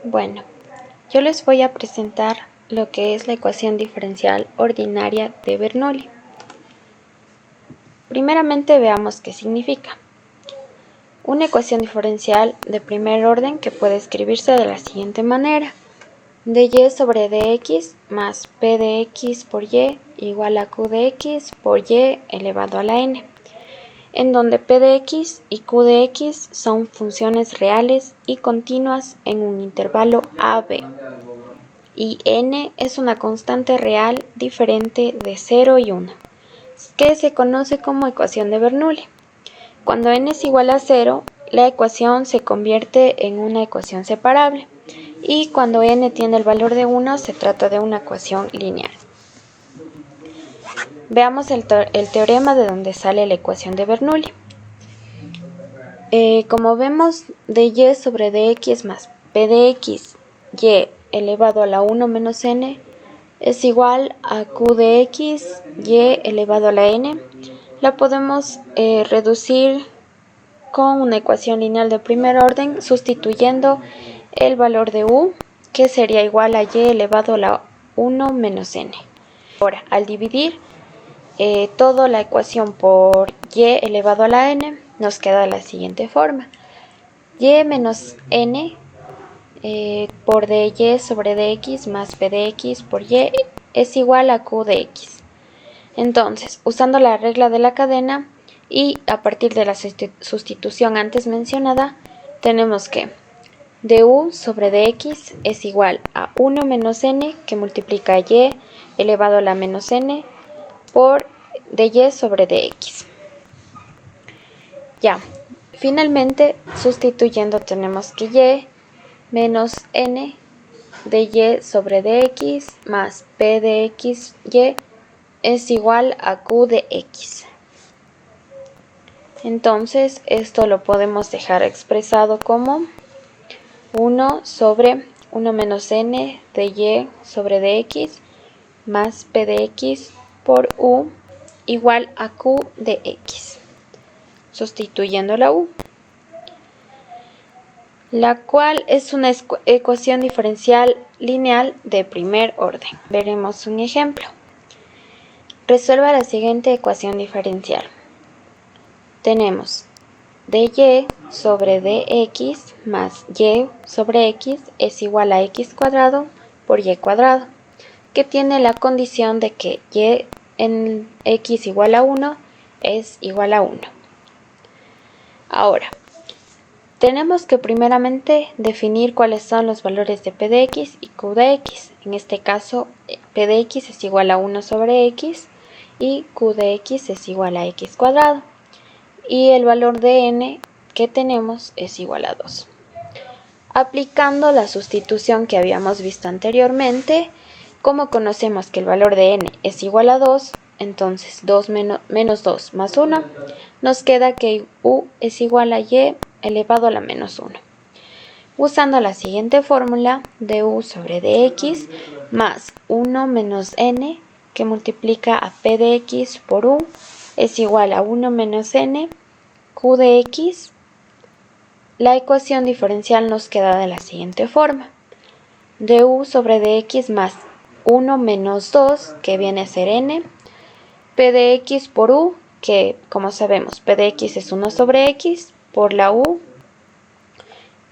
Bueno, yo les voy a presentar lo que es la ecuación diferencial ordinaria de Bernoulli. Primeramente veamos qué significa. Una ecuación diferencial de primer orden que puede escribirse de la siguiente manera: dy sobre dx más p de x por y igual a q de x por y elevado a la n, en donde p de x y q de x son funciones reales y continuas en un intervalo a-b, y n es una constante real diferente de 0 y 1, que se conoce como ecuación de Bernoulli. Cuando n es igual a 0, la ecuación se convierte en una ecuación separable, y cuando n tiene el valor de 1 se trata de una ecuación lineal. Veamos el teorema de donde sale la ecuación de Bernoulli. Como vemos, dy sobre dx más p de x y elevado a la 1 menos n es igual a q de x y elevado a la n. La podemos reducir con una ecuación lineal de primer orden, sustituyendo el valor de u, que sería igual a y elevado a la 1 menos n. Ahora, al dividir toda la ecuación por y elevado a la n, nos queda de la siguiente forma: y menos n por dy sobre dx más p de x por y es igual a q de x. Entonces, usando la regla de la cadena y a partir de la sustitución antes mencionada, tenemos que du sobre dx es igual a 1 menos n, que multiplica y elevado a la menos n, por dy sobre dx. Ya, finalmente, sustituyendo, tenemos que y menos n de y sobre dx más p de x y es igual a q de x. Entonces, esto lo podemos dejar expresado como 1 sobre 1 menos n de y sobre dx más p de x por u igual a q de x, sustituyendo la u, la cual es una ecuación diferencial lineal de primer orden. Veremos un ejemplo. Resuelva la siguiente ecuación diferencial. Tenemos dy sobre dx más y sobre x es igual a x cuadrado por y cuadrado, que tiene la condición de que y en x igual a 1 es igual a 1. Ahora, tenemos que primeramente definir cuáles son los valores de p de x y q de x. En este caso, p de x es igual a 1 sobre x y q de x es igual a x cuadrado. Y el valor de n que tenemos es igual a 2. Aplicando la sustitución que habíamos visto anteriormente, como conocemos que el valor de n es igual a 2, entonces 2 menos 2 más 1, nos queda que u es igual a y elevado a la menos 1. Usando la siguiente fórmula, du sobre dx más 1 menos n, que multiplica a p de x por u, es igual a 1 menos n, q de x. La ecuación diferencial nos queda de la siguiente forma: du sobre dx más 1 menos 2, que viene a ser n, p de x por u, que como sabemos p de x es 1 sobre x, por la u.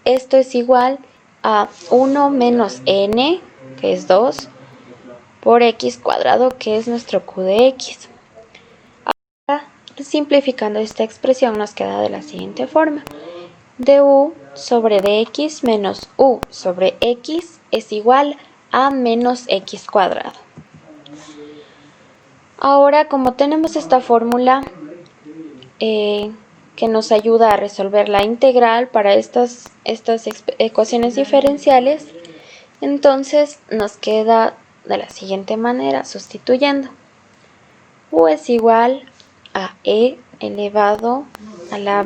Esto es igual a 1 menos n, que es 2, por x cuadrado, que es nuestro q de x. Ahora, simplificando esta expresión, nos queda de la siguiente forma: du sobre dx menos u sobre x es igual a menos x cuadrado. Ahora, como tenemos esta fórmula que nos ayuda a resolver la integral para estas ecuaciones diferenciales, entonces nos queda de la siguiente manera, sustituyendo. U es igual a e elevado a la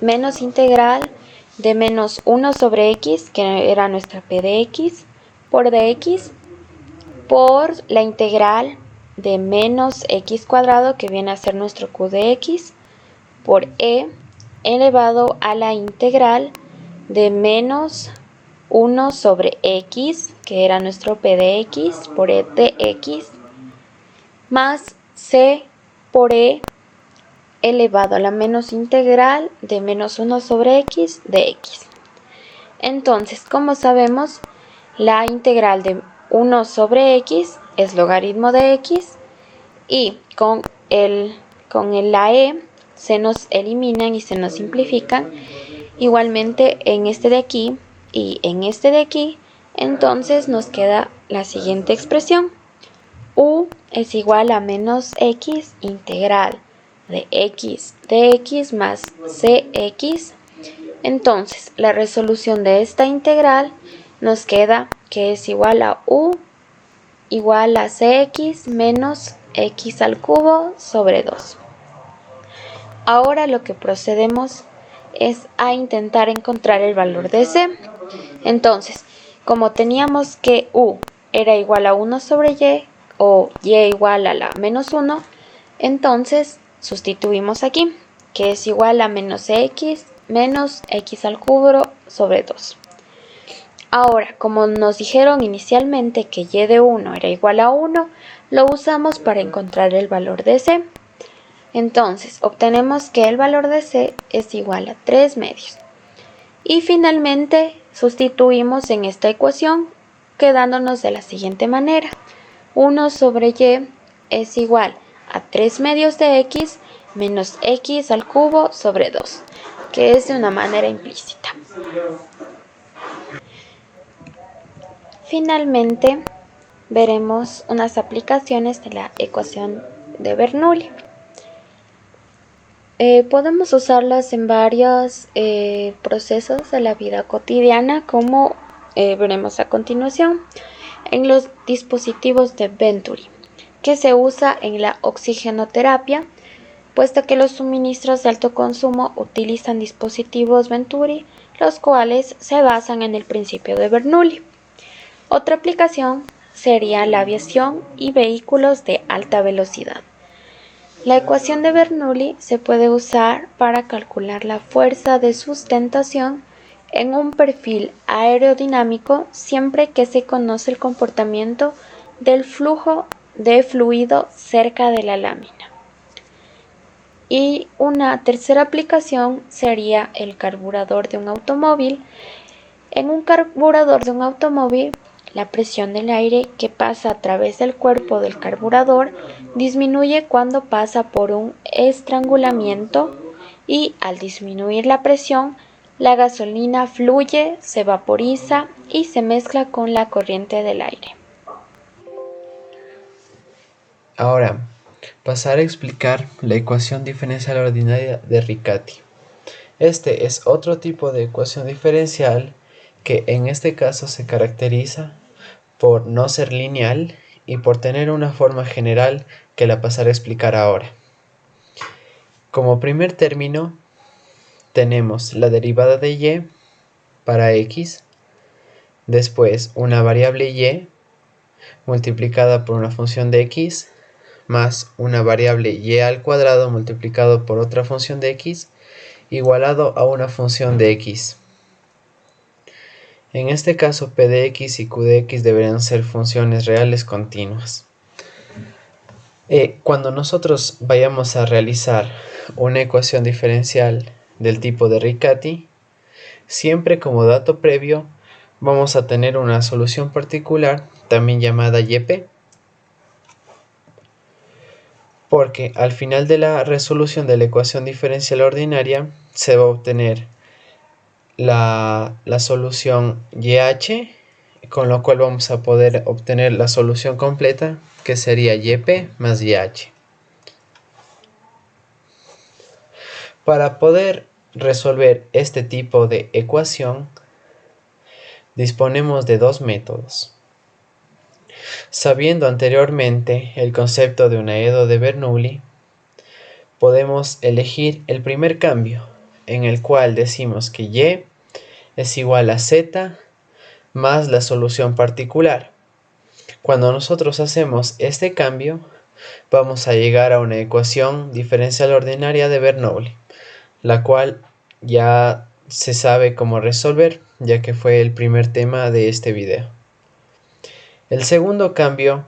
menos integral de menos 1 sobre x, que era nuestra p de x, por dx, por la integral de menos x cuadrado, que viene a ser nuestro q de x, por e elevado a la integral de menos 1 sobre x, que era nuestro p de x, por e de x, más c por e elevado a la menos integral de menos 1 sobre x de x. Entonces, como sabemos, la integral de 1 sobre x es logaritmo de x y con la e se nos eliminan y se nos simplifican. Igualmente en este de aquí y en este de aquí, entonces nos queda la siguiente expresión. U es igual a menos x integral de x más cx. Entonces, la resolución de esta integral nos queda que es igual a u igual a cx menos x al cubo sobre 2. Ahora lo que procedemos es a intentar encontrar el valor de c. Entonces, como teníamos que u era igual a 1 sobre y o y igual a la menos 1, entonces sustituimos aquí, que es igual a menos x al cubo sobre 2. Ahora, como nos dijeron inicialmente que y de 1 era igual a 1, lo usamos para encontrar el valor de c. Entonces, obtenemos que el valor de c es igual a 3 medios. Y finalmente, sustituimos en esta ecuación, quedándonos de la siguiente manera. 1 sobre y es igual a 3 medios de x menos x al cubo sobre 2, que es de una manera implícita. Finalmente, veremos unas aplicaciones de la ecuación de Bernoulli. Podemos usarlas en varios procesos de la vida cotidiana, como veremos a continuación, en los dispositivos de Venturi, que se usa en la oxigenoterapia, puesto que los suministros de alto consumo utilizan dispositivos Venturi, los cuales se basan en el principio de Bernoulli. Otra aplicación sería la aviación y vehículos de alta velocidad. La ecuación de Bernoulli se puede usar para calcular la fuerza de sustentación en un perfil aerodinámico siempre que se conoce el comportamiento del flujo de fluido cerca de la lámina. Y una tercera aplicación sería el carburador de un automóvil. En un carburador de un automóvil, la presión del aire que pasa a través del cuerpo del carburador disminuye cuando pasa por un estrangulamiento y al disminuir la presión, la gasolina fluye, se vaporiza y se mezcla con la corriente del aire. Ahora, pasar a explicar la ecuación diferencial ordinaria de Riccati. Este es otro tipo de ecuación diferencial que en este caso se caracteriza por no ser lineal y por tener una forma general que la pasaré a explicar ahora. Como primer término tenemos la derivada de y para x, después una variable y multiplicada por una función de x, más una variable y al cuadrado multiplicado por otra función de x, igualado a una función de x. En este caso, p de x y q de x deberían ser funciones reales continuas. Cuando nosotros vayamos a realizar una ecuación diferencial del tipo de Riccati, siempre como dato previo vamos a tener una solución particular, también llamada YP, porque al final de la resolución de la ecuación diferencial ordinaria se va a obtener la solución YH, con lo cual vamos a poder obtener la solución completa, que sería YP más YH. Para poder resolver este tipo de ecuación, disponemos de dos métodos. Sabiendo anteriormente el concepto de un aedo de Bernoulli, podemos elegir el primer cambio, en el cual decimos que y es igual a z más la solución particular. Cuando nosotros hacemos este cambio, vamos a llegar a una ecuación diferencial ordinaria de Bernoulli, la cual ya se sabe cómo resolver. ya que fue el primer tema de este video. El segundo cambio,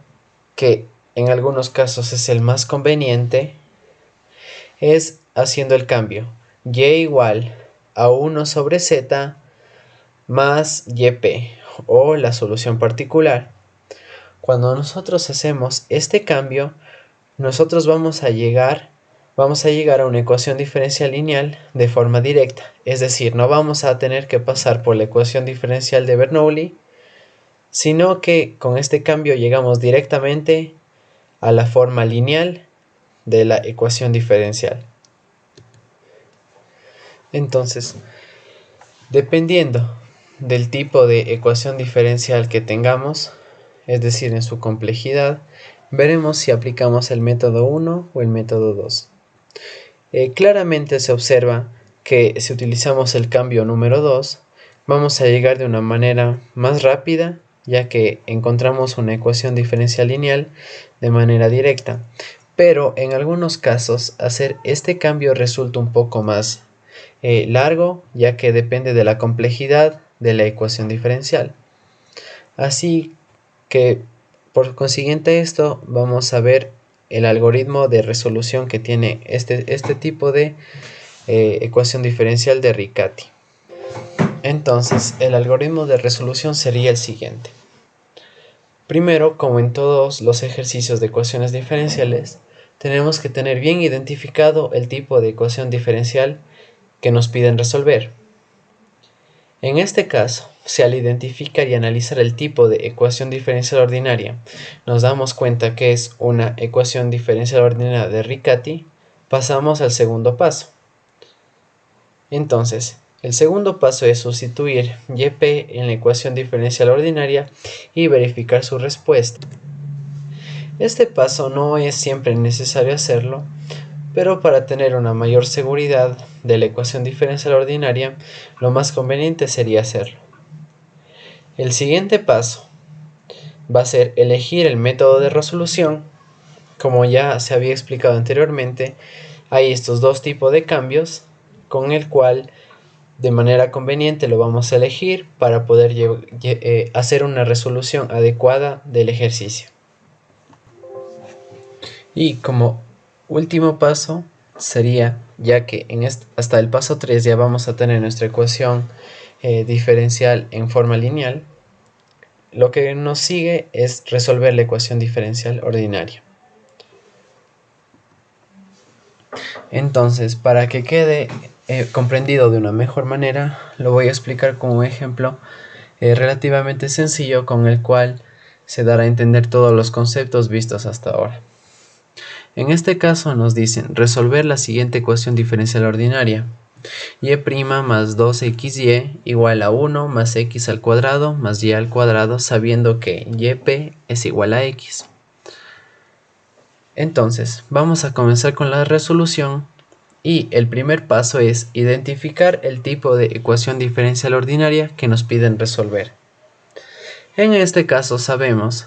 que en algunos casos es el más conveniente, es haciendo el cambio y igual a 1 sobre z más yp, o la solución particular. Cuando nosotros hacemos este cambio, nosotros vamos a llegar a una ecuación diferencial lineal de forma directa, es decir, no vamos a tener que pasar por la ecuación diferencial de Bernoulli, sino que con este cambio llegamos directamente a la forma lineal de la ecuación diferencial. Entonces, dependiendo del tipo de ecuación diferencial que tengamos, es decir, en su complejidad, veremos si aplicamos el método 1 o el método 2. Claramente se observa que si utilizamos el cambio número 2, vamos a llegar de una manera más rápida, ya que encontramos una ecuación diferencial lineal de manera directa. Pero en algunos casos hacer este cambio resulta un poco más largo, ya que depende de la complejidad de la ecuación diferencial. Así que por consiguiente esto vamos a ver el algoritmo de resolución que tiene este tipo de ecuación diferencial de Riccati. Entonces el algoritmo de resolución sería el siguiente. Primero, como en todos los ejercicios de ecuaciones diferenciales, tenemos que tener bien identificado el tipo de ecuación diferencial que nos piden resolver. En este caso, si al identificar y analizar el tipo de ecuación diferencial ordinaria nos damos cuenta que es una ecuación diferencial ordinaria de Riccati, pasamos al segundo paso. Entonces, el segundo paso es sustituir yp en la ecuación diferencial ordinaria y verificar su respuesta. Este paso no es siempre necesario hacerlo, pero para tener una mayor seguridad de la ecuación diferencial ordinaria, lo más conveniente sería hacerlo. El siguiente paso va a ser elegir el método de resolución. Como ya se había explicado anteriormente, hay estos dos tipos de cambios con el cual de manera conveniente lo vamos a elegir para poder hacer una resolución adecuada del ejercicio. Y como último paso sería, ya que hasta el paso 3 ya vamos a tener nuestra ecuación diferencial en forma lineal, lo que nos sigue es resolver la ecuación diferencial ordinaria. Entonces, para que quede comprendido de una mejor manera, lo voy a explicar con un ejemplo relativamente sencillo con el cual se dará a entender todos los conceptos vistos hasta ahora. En este caso nos dicen resolver la siguiente ecuación diferencial ordinaria: y' más 2xy igual a 1 más x al cuadrado más y al cuadrado, sabiendo que yp es igual a x. Entonces, vamos a comenzar con la resolución y el primer paso es identificar el tipo de ecuación diferencial ordinaria que nos piden resolver. En este caso sabemos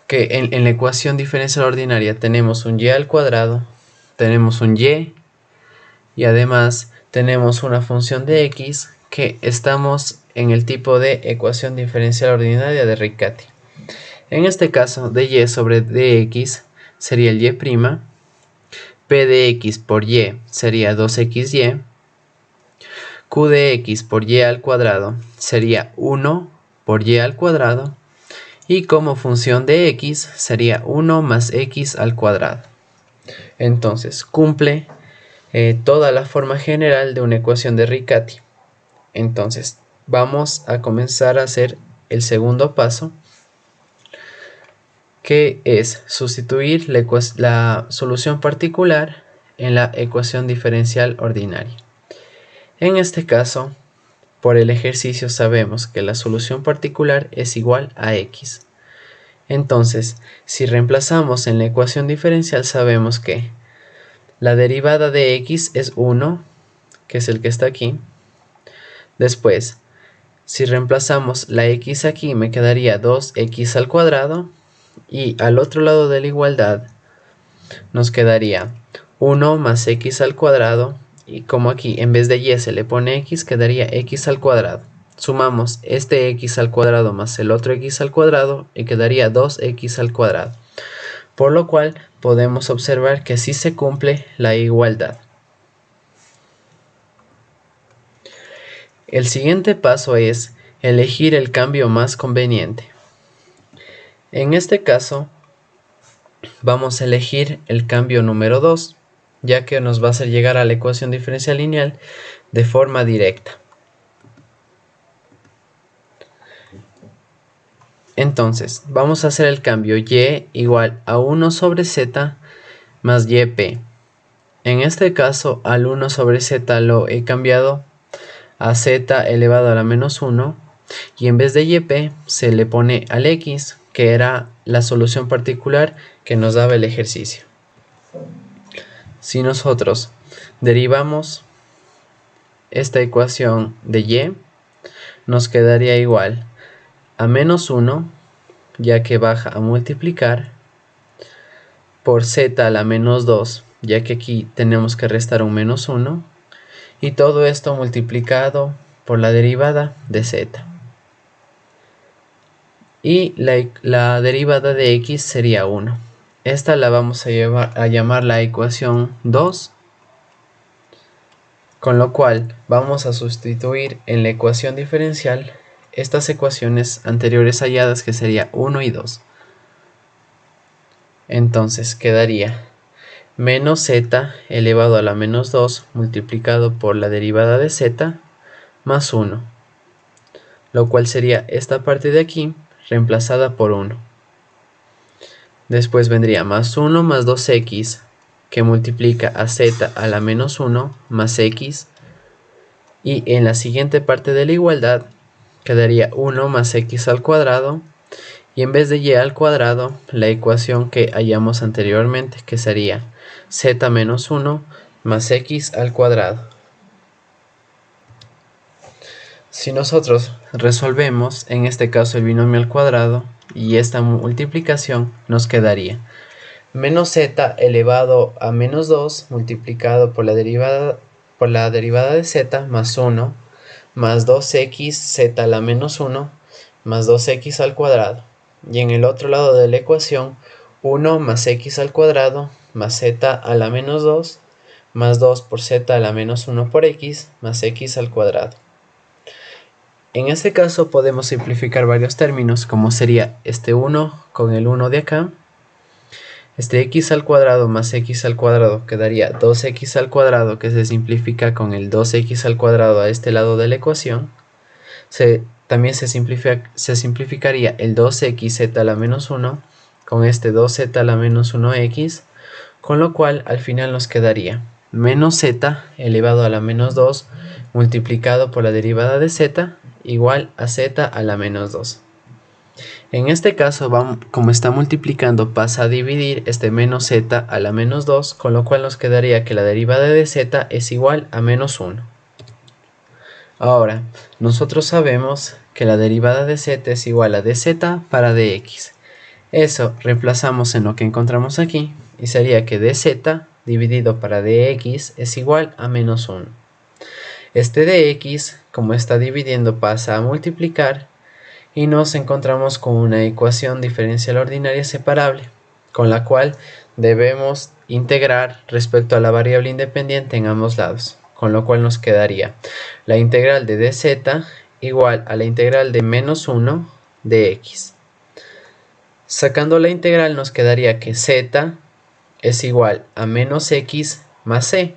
que en la ecuación diferencial ordinaria tenemos un y al cuadrado, tenemos un y además tenemos una función de x que estamos en el tipo de ecuación diferencial ordinaria de Riccati. En este caso, dy sobre dx sería el y', p de x por y sería 2xy, q de x por y al cuadrado sería 1 por y al cuadrado, y como función de x sería 1 más x al cuadrado. Entonces, cumple toda la forma general de una ecuación de Riccati. Entonces, vamos a comenzar a hacer el segundo paso, que es sustituir la solución particular en la ecuación diferencial ordinaria. En este caso, por el ejercicio sabemos que la solución particular es igual a x. Entonces, si reemplazamos en la ecuación diferencial, sabemos que la derivada de x es 1, que es el que está aquí. Después, si reemplazamos la x aquí, me quedaría 2x al cuadrado. Y al otro lado de la igualdad nos quedaría 1 más x al cuadrado y como aquí en vez de y se le pone x, quedaría x al cuadrado. Sumamos este x al cuadrado más el otro x al cuadrado y quedaría 2x al cuadrado. Por lo cual podemos observar que sí se cumple la igualdad. El siguiente paso es elegir el cambio más conveniente. En este caso vamos a elegir el cambio número 2, ya que nos va a hacer llegar a la ecuación diferencial lineal de forma directa. Entonces, vamos a hacer el cambio y igual a 1 sobre z más yp. En este caso, al 1 sobre z lo he cambiado a z elevado a la menos 1, y en vez de yp se le pone al x, que era la solución particular que nos daba el ejercicio. Si nosotros derivamos esta ecuación de y, nos quedaría igual a menos 1, ya que baja a multiplicar, por z a la menos 2, ya que aquí tenemos que restar un menos 1, y todo esto multiplicado por la derivada de z. Y la derivada de x sería 1. Esta la vamos a llamar la ecuación 2, con lo cual vamos a sustituir en la ecuación diferencial estas ecuaciones anteriores halladas, que sería 1 y 2. Entonces quedaría menos z elevado a la menos 2 multiplicado por la derivada de z más 1, lo cual sería esta parte de aquí reemplazada por 1. Después vendría más 1 más 2x, que multiplica a z a la menos 1 más x, y en la siguiente parte de la igualdad quedaría 1 más x al cuadrado, y en vez de y al cuadrado la ecuación que hallamos anteriormente, que sería z menos 1 más x al cuadrado. Si nosotros resolvemos en este caso el binomio al cuadrado y esta multiplicación, nos quedaría menos z elevado a menos 2 multiplicado por la derivada de z más 1 más 2x z a la menos 1 más 2x al cuadrado, y en el otro lado de la ecuación 1 más x al cuadrado más z a la menos 2 más 2 por z a la menos 1 por x más x al cuadrado. En este caso podemos simplificar varios términos, como sería este 1 con el 1 de acá. Este x al cuadrado más x al cuadrado quedaría 2x al cuadrado, que se simplifica con el 2x al cuadrado a este lado de la ecuación. También se simplificaría el 2xz a la menos 1 con este 2z a la menos 1x, con lo cual al final nos quedaría menos z elevado a la menos 2 multiplicado por la derivada de z igual a z a la menos 2. En este caso, como está multiplicando, pasa a dividir este menos z a la menos 2, con lo cual nos quedaría que la derivada de z es igual a menos 1. Ahora, nosotros sabemos que la derivada de z es igual a dz para dx. Eso reemplazamos en lo que encontramos aquí y sería que dz dividido para dx es igual a menos 1. Este dx, como está dividiendo, pasa a multiplicar y nos encontramos con una ecuación diferencial ordinaria separable, con la cual debemos integrar respecto a la variable independiente en ambos lados, con lo cual nos quedaría la integral de dz igual a la integral de menos 1 de x. Sacando la integral nos quedaría que z es igual a menos x más c,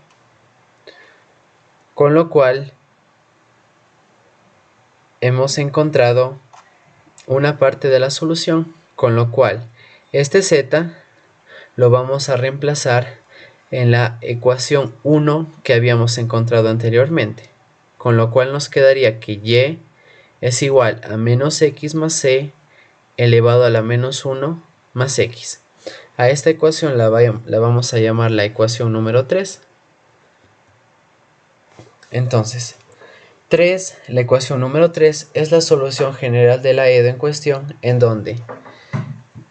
con lo cual hemos encontrado una parte de la solución, con lo cual este z lo vamos a reemplazar en la ecuación 1 que habíamos encontrado anteriormente, con lo cual nos quedaría que y es igual a menos x más c elevado a la menos 1 más x. A esta ecuación la vamos a llamar la ecuación número 3. Entonces, la ecuación número 3 es la solución general de la EDO en cuestión, en donde,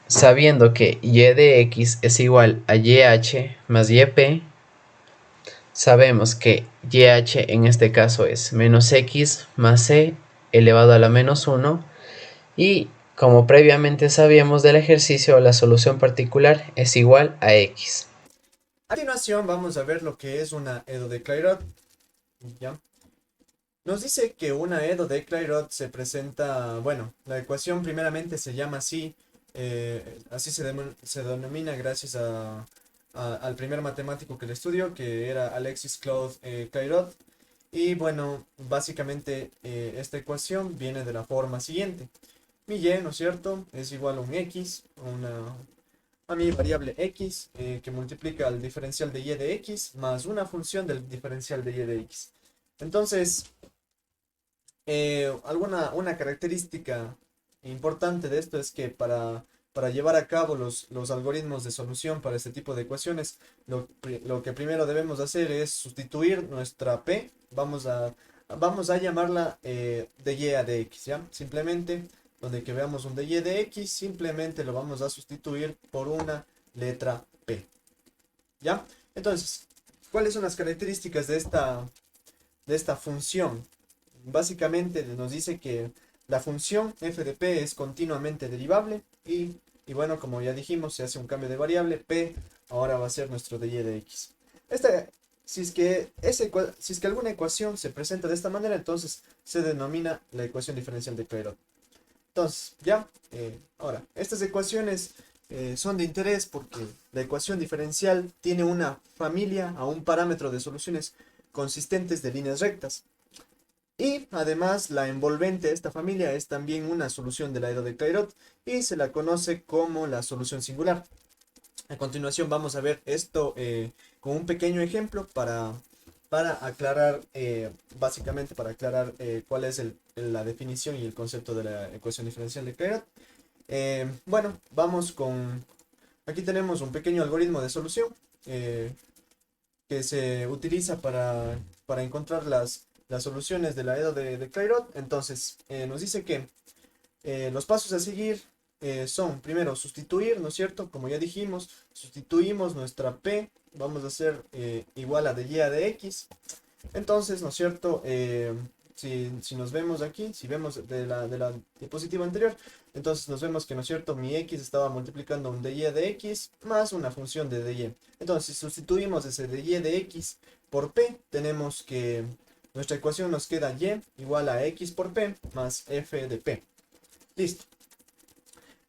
sabiendo que y de x es igual a yh más yp, sabemos que YH en este caso es menos X más C elevado a la menos 1 y como previamente sabíamos del ejercicio, la solución particular es igual a X. A continuación vamos a ver lo que es una Edo de Clairaut. ¿Ya? Nos dice que una Edo de Clairaut se presenta, bueno, la ecuación primeramente se llama así, así se denomina gracias al primer matemático que le estudió, que era Alexis Claude Clairaut. Y bueno, básicamente esta ecuación viene de la forma siguiente. Mi y, ¿no es cierto?, es igual a un x, a mi variable x, que multiplica el diferencial de y de x, más una función del diferencial de y de x. Entonces, una característica importante de esto es que para llevar a cabo los algoritmos de solución para este tipo de ecuaciones, lo que primero debemos hacer es sustituir nuestra p, vamos a llamarla de y a de x, ¿ya? Simplemente, donde que veamos un de y de x, simplemente lo vamos a sustituir por una letra p, ¿ya? Entonces, ¿cuáles son las características de esta función? Básicamente nos dice que la función f de p es continuamente derivable y bueno, como ya dijimos, se hace un cambio de variable, p ahora va a ser nuestro de y de x. Si es que alguna ecuación se presenta de esta manera, entonces se denomina la ecuación diferencial de Clairaut. Entonces, ya, ahora, estas ecuaciones son de interés porque la ecuación diferencial tiene una familia a un parámetro de soluciones consistentes de líneas rectas. Y además la envolvente de esta familia es también una solución de la Edo de Clairaut y se la conoce como la solución singular. A continuación vamos a ver esto con un pequeño ejemplo para aclarar, básicamente para aclarar cuál es la definición y el concepto de la ecuación diferencial de Clairaut. Bueno, aquí tenemos un pequeño algoritmo de solución que se utiliza para encontrar las soluciones de la Edo de Clairaut. Entonces, nos dice que los pasos a seguir son, primero, sustituir, ¿no es cierto? Como ya dijimos, sustituimos nuestra P, vamos a hacer igual a de y a de x. Entonces, ¿no es cierto? Si nos vemos aquí, si vemos de la diapositiva anterior, entonces nos vemos que, ¿no es cierto?, mi x estaba multiplicando un dy de x más una función de dy. Entonces, si sustituimos ese dy de x por p, tenemos que nuestra ecuación nos queda y igual a x por p más f de p. Listo.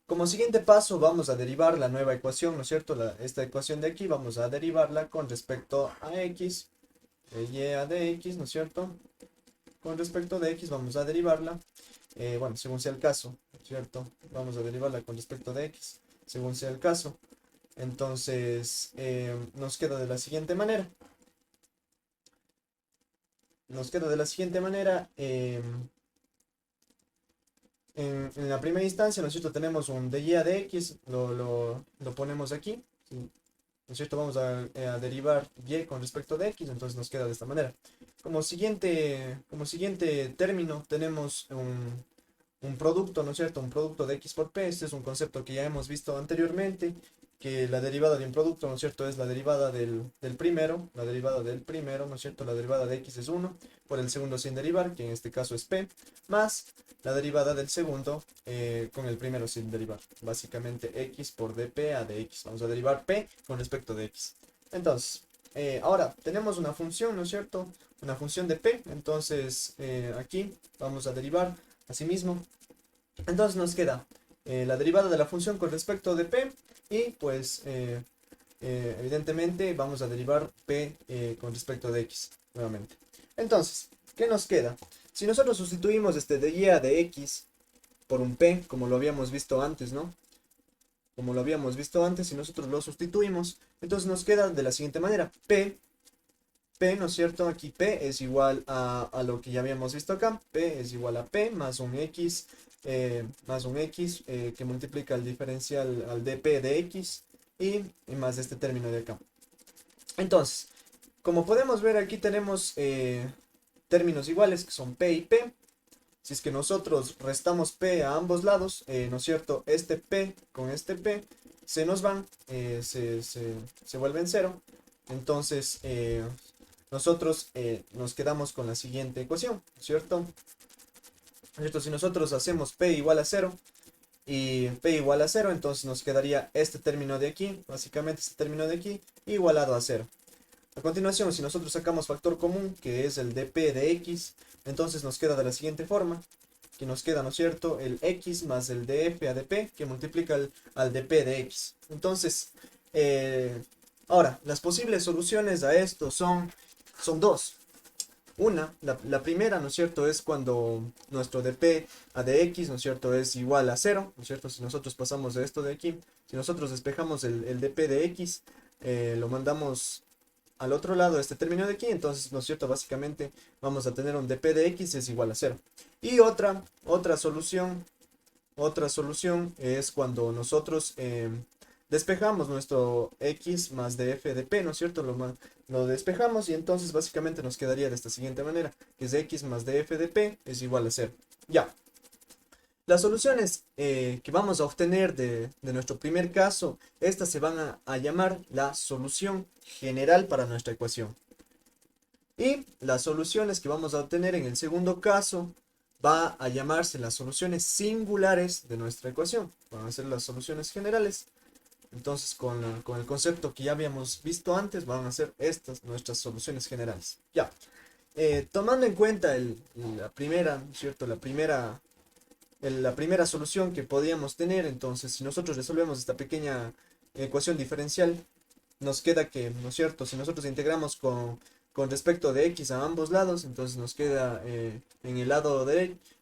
Como siguiente paso vamos a derivar la nueva ecuación, ¿no es cierto? Esta ecuación de aquí vamos a derivarla con respecto a x, de y a de x, ¿no es cierto? Con respecto de x vamos a derivarla, bueno, según sea el caso, ¿cierto? Vamos a derivarla con respecto de x, según sea el caso. Entonces, nos queda de la siguiente manera. En la primera instancia, ¿no es cierto?, tenemos un dy de x, lo ponemos aquí, ¿sí? ¿No es cierto? Vamos a derivar y con respecto de x, entonces nos queda de esta manera. Como siguiente término tenemos un producto, ¿no es cierto? Un producto de x por p. Este es un concepto que ya hemos visto anteriormente, que la derivada de un producto, ¿no es cierto?, es la derivada del primero, ¿no es cierto? La derivada de x es 1 por el segundo sin derivar, que en este caso es p, más la derivada del segundo con el primero sin derivar. Básicamente x por dp a dx. Vamos a derivar p con respecto de x. Entonces, ahora tenemos una función, ¿no es cierto? Una función de p. Entonces, aquí vamos a derivar asimismo. Entonces nos queda la derivada de la función con respecto de p y pues evidentemente vamos a derivar p con respecto de x nuevamente. Entonces, ¿qué nos queda? Si nosotros sustituimos este de y a de x por un p, como lo habíamos visto antes, ¿no? Como lo habíamos visto antes, si nosotros lo sustituimos, entonces nos queda de la siguiente manera. P, ¿no es cierto? Aquí P es igual a lo que ya habíamos visto acá. P es igual a P más un X, que multiplica el diferencial al dp de X y más este término de acá. Entonces, como podemos ver, aquí tenemos términos iguales que son P y P. Si es que nosotros restamos P a ambos lados, ¿no es cierto? Este P con este P se nos van, se vuelven cero. Entonces, nosotros nos quedamos con la siguiente ecuación, ¿cierto? ¿Cierto? Si nosotros hacemos P igual a 0 y P igual a 0, entonces nos quedaría este término de aquí, básicamente este término de aquí, igualado a 0. A continuación, si nosotros sacamos factor común, que es el dp de x, entonces nos queda de la siguiente forma, que nos queda, ¿no es cierto?, el x más el df a dp, que multiplica al dp de x. Entonces, ahora, las posibles soluciones a esto son dos. La primera, ¿no es cierto?, es cuando nuestro dp a dx, ¿no es cierto?, es igual a 0, ¿no es cierto? Si nosotros pasamos de esto de aquí, si nosotros despejamos el dp de x, lo mandamos al otro lado de este término de aquí, entonces, ¿no es cierto?, básicamente vamos a tener un dp de x es igual a 0. Y otra solución es cuando nosotros despejamos nuestro x más df de p, ¿no es cierto? Lo despejamos y entonces básicamente nos quedaría de esta siguiente manera, que es x más df de p es igual a 0. Ya. Las soluciones que vamos a obtener de nuestro primer caso, estas se van a llamar la solución general para nuestra ecuación. Y las soluciones que vamos a obtener en el segundo caso va a llamarse las soluciones singulares de nuestra ecuación. Van a ser las soluciones generales. Entonces, con el concepto que ya habíamos visto antes, van a ser estas nuestras soluciones generales. Ya. Tomando en cuenta la primera, ¿no es cierto? La primera solución que podíamos tener, entonces, si nosotros resolvemos esta pequeña ecuación diferencial, nos queda que, ¿no es cierto? Si nosotros integramos con respecto de x a ambos lados, entonces nos queda en el lado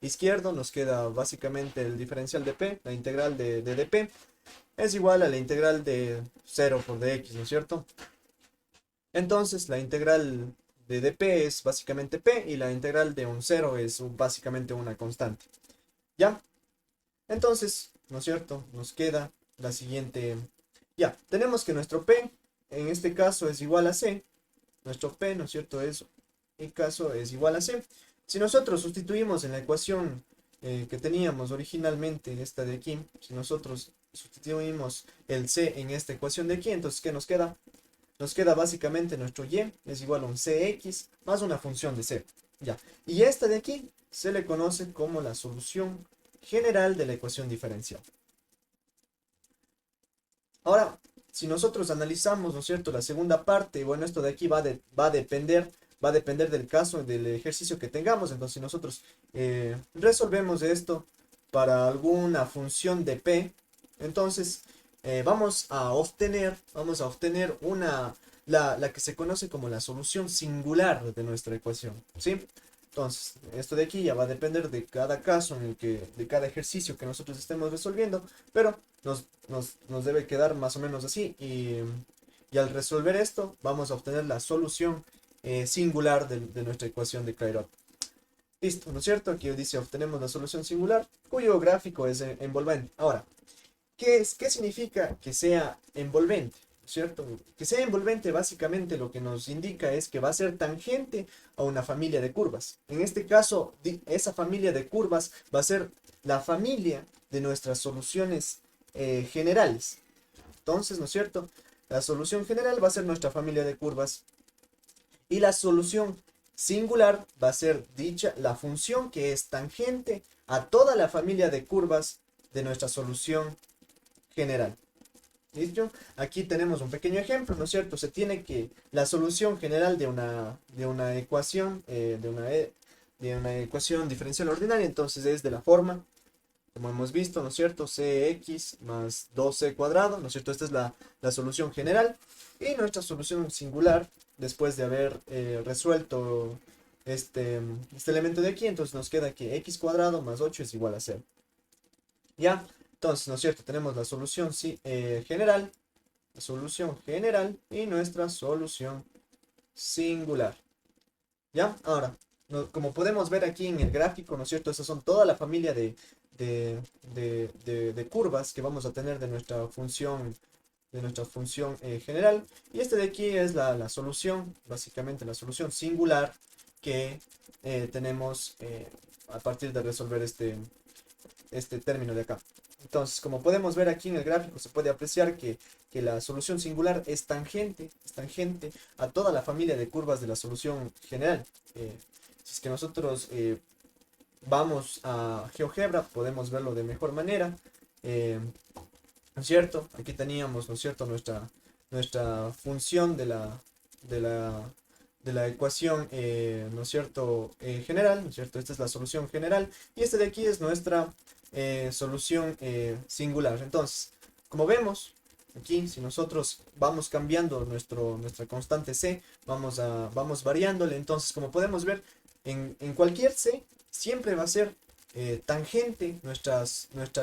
izquierdo, nos queda básicamente el diferencial de p, la integral de dp, es igual a la integral de 0 por dx, ¿no es cierto? Entonces la integral de dp es básicamente p y la integral de un 0 es básicamente una constante. ¿Ya? Entonces, ¿no es cierto? Nos queda la siguiente. Ya, tenemos que nuestro p en este caso es igual a c. Nuestro p, ¿no es cierto?, es igual a c. Si nosotros sustituimos en la ecuación que teníamos originalmente, esta de aquí, si nosotros sustituimos el c en esta ecuación de aquí, entonces, ¿qué nos queda? Nos queda básicamente nuestro y es igual a un cx más una función de c. Ya, y esta de aquí se le conoce como la solución general de la ecuación diferencial. Ahora, si nosotros analizamos, ¿no es cierto?, la segunda parte, bueno, esto de aquí va a depender del caso, del ejercicio que tengamos. Entonces, si nosotros resolvemos esto para alguna función de p, entonces vamos a obtener la que se conoce como la solución singular de nuestra ecuación, ¿sí? Entonces, esto de aquí ya va a depender de cada caso de cada ejercicio que nosotros estemos resolviendo, pero nos debe quedar más o menos así. Y al resolver esto, vamos a obtener la solución singular de nuestra ecuación de Clairaut. Listo, ¿no es cierto? Aquí dice obtenemos la solución singular, cuyo gráfico es envolvente. Ahora, ¿qué significa que sea envolvente? ¿Cierto? Que sea envolvente básicamente lo que nos indica es que va a ser tangente a una familia de curvas. En este caso, esa familia de curvas va a ser la familia de nuestras soluciones generales. Entonces, ¿no es cierto? La solución general va a ser nuestra familia de curvas y la solución singular va a ser la función que es tangente a toda la familia de curvas de nuestra solución general. ¿Listo? Aquí tenemos un pequeño ejemplo, ¿no es cierto? Se tiene que la solución general de una ecuación, de una ecuación diferencial ordinaria, entonces es de la forma, como hemos visto, ¿no es cierto? Cx más 2c cuadrado, ¿no es cierto? Esta es la solución general. Y nuestra solución singular, después de haber resuelto este elemento de aquí, entonces nos queda que x cuadrado más 8 es igual a 0. ¿Ya? Entonces, ¿no es cierto? Tenemos la solución general, y nuestra solución singular. ¿Ya? Ahora, como podemos ver aquí en el gráfico, ¿no es cierto? Esas son toda la familia de curvas que vamos a tener de nuestra función general. Y este de aquí es la solución, básicamente la solución singular que tenemos a partir de resolver este término de acá. Entonces, como podemos ver aquí en el gráfico, se puede apreciar que la solución singular es tangente a toda la familia de curvas de la solución general. Si es que nosotros vamos a GeoGebra, podemos verlo de mejor manera. ¿No es cierto? Aquí teníamos, ¿no es cierto?, nuestra función de la ecuación, ¿no es cierto?, general, ¿no es cierto? Esta es la solución general y este de aquí es nuestra solución singular. Entonces, como vemos, aquí si nosotros vamos cambiando nuestra constante c, vamos variándole, entonces como podemos ver, en cualquier c siempre va a ser tangente nuestra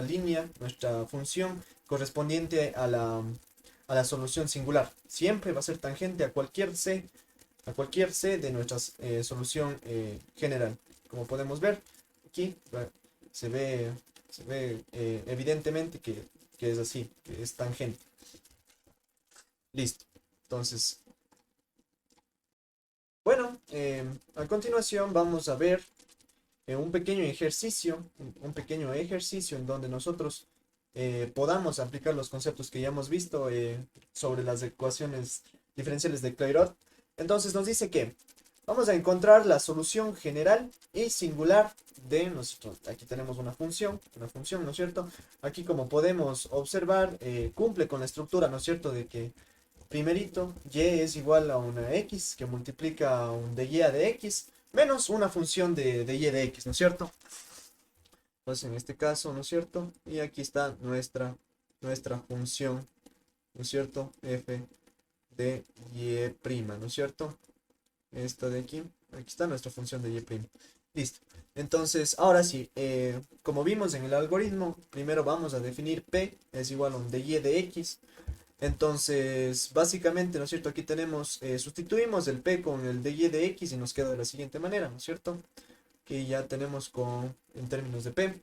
línea, nuestra función correspondiente a la solución singular. Siempre va a ser tangente a cualquier c de nuestra solución general. Como podemos ver, aquí se ve evidentemente que es así, que es tangente. Listo. Entonces, bueno, a continuación vamos a ver un pequeño ejercicio, en donde nosotros podamos aplicar los conceptos que ya hemos visto sobre las ecuaciones diferenciales de Clairaut. Entonces nos dice que vamos a encontrar la solución general y singular de nosotros. Aquí tenemos una función, ¿no es cierto? Aquí, como podemos observar, cumple con la estructura, ¿no es cierto?, de que primerito, y es igual a una x que multiplica a un de y a de x menos una función de y de x, ¿no es cierto? Entonces, en este caso, ¿no es cierto? Y aquí está nuestra función, ¿no es cierto?, f de y', ¿no es cierto? Esta de aquí está nuestra función de y'. Listo. Entonces, ahora sí, como vimos en el algoritmo, primero vamos a definir p es igual a un de y de x. Entonces, básicamente, ¿no es cierto? Aquí tenemos, sustituimos el p con el de y de x y nos queda de la siguiente manera, ¿no es cierto? Que ya tenemos en términos de p.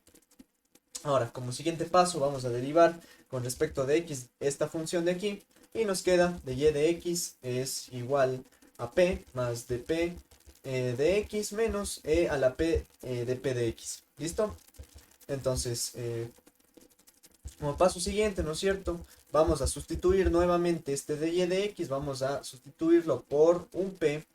Ahora, como siguiente paso, vamos a derivar con respecto de x esta función de aquí y nos queda de y de x es igual a p más de p de x menos e a la p de p de x. ¿Listo? Entonces, como paso siguiente, ¿no es cierto?, vamos a sustituir nuevamente este de y de x, vamos a sustituirlo por un p,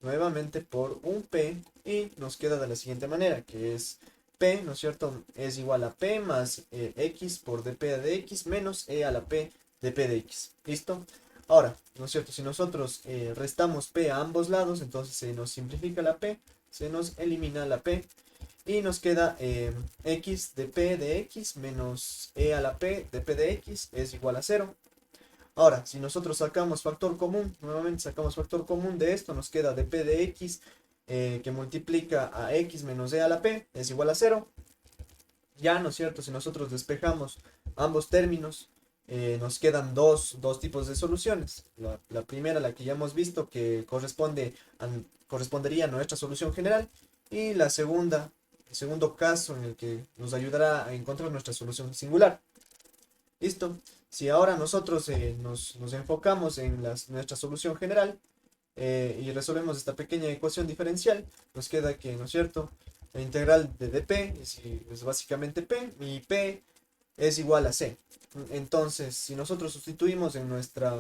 nuevamente por un p, y nos queda de la siguiente manera, que es p, ¿no es cierto?, es igual a p más x por dp de x menos e a la p de p de x. ¿Listo? Ahora, ¿no es cierto?, si nosotros restamos p a ambos lados, entonces se nos simplifica la p, se nos elimina la p, y nos queda x de p de x menos e a la p de p de x es igual a 0. Ahora, si nosotros sacamos factor común, nuevamente sacamos factor común de esto, nos queda de p de x que multiplica a x menos e a la p es igual a 0. Ya, ¿no es cierto?, si nosotros despejamos ambos términos, nos quedan dos tipos de soluciones. La primera, la que ya hemos visto, que correspondería a nuestra solución general, y la segunda, el segundo caso en el que nos ayudará a encontrar nuestra solución singular. ¿Listo? Si ahora nosotros nos enfocamos en nuestra solución general y resolvemos esta pequeña ecuación diferencial, nos queda que, ¿no es cierto?, la integral de dp es básicamente p, y p es igual a c. Entonces, si nosotros sustituimos en nuestra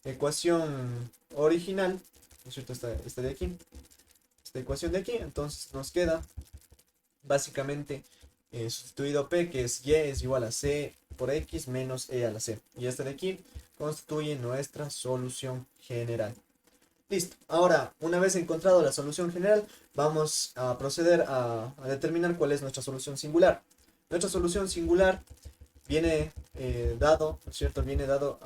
ecuación original, ¿no es cierto?, esta de aquí, esta ecuación de aquí, entonces nos queda básicamente sustituido p, que es y es igual a c por x menos e a la c. Y esta de aquí constituye nuestra solución general. Listo. Ahora, una vez encontrado la solución general, vamos a proceder a determinar cuál es nuestra solución singular. Nuestra solución singular viene dado, ¿no es cierto?, viene dado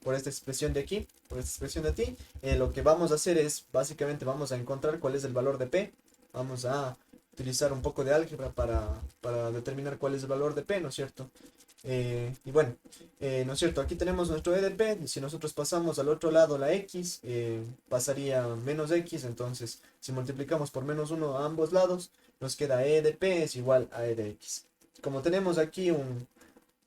por esta expresión de aquí, por esta expresión de aquí. Lo que vamos a hacer es, básicamente, vamos a encontrar cuál es el valor de p. Vamos a utilizar un poco de álgebra para determinar cuál es el valor de p, ¿no es cierto? Y bueno, ¿no es cierto?, aquí tenemos nuestro e de p, y si nosotros pasamos al otro lado la x, pasaría menos x, entonces si multiplicamos por menos 1 a ambos lados, nos queda e de p es igual a e de x. Como tenemos aquí un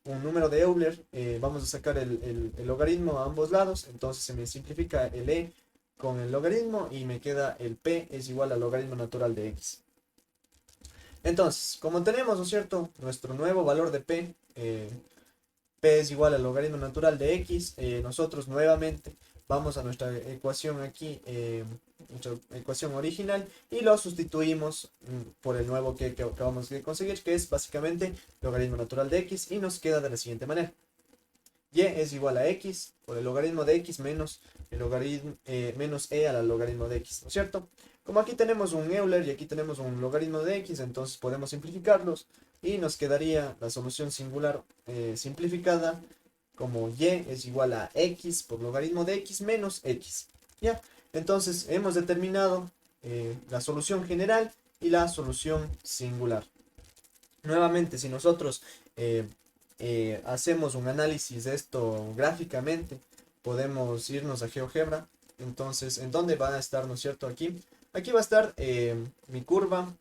número de Euler, vamos a sacar el logaritmo a ambos lados, entonces se me simplifica el e con el logaritmo y me queda el p es igual al logaritmo natural de x. Entonces, como tenemos, ¿no es cierto?, nuestro nuevo valor de P es igual al logaritmo natural de X, nosotros nuevamente vamos a nuestra ecuación aquí, nuestra ecuación original, y lo sustituimos por el nuevo que acabamos de conseguir, que es básicamente logaritmo natural de X, y nos queda de la siguiente manera. Y es igual a X por el logaritmo de X menos el logaritmo menos E al logaritmo de X, ¿no es cierto? Como aquí tenemos un Euler y aquí tenemos un logaritmo de X, entonces podemos simplificarlos y nos quedaría la solución singular simplificada como Y es igual a X por logaritmo de X menos X. ¿Ya? Entonces hemos determinado la solución general y la solución singular. Nuevamente, si nosotros hacemos un análisis de esto gráficamente, podemos irnos a GeoGebra. Entonces, ¿en dónde va a estar, no es cierto? Aquí va a estar mi curva.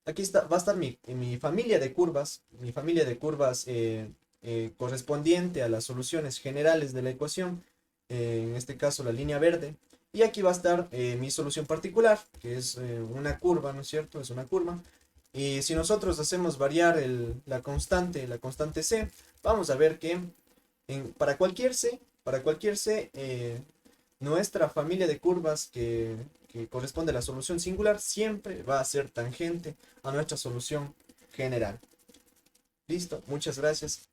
Aquí va a estar mi familia de curvas. Mi familia de curvas correspondiente a las soluciones generales de la ecuación. En este caso, la línea verde. Y aquí va a estar mi solución particular, que es una curva, ¿no es cierto? Es una curva. Y si nosotros hacemos variar la constante C, vamos a ver que para cualquier C, nuestra familia de curvas que corresponde a la solución singular siempre va a ser tangente a nuestra solución general. Listo, muchas gracias.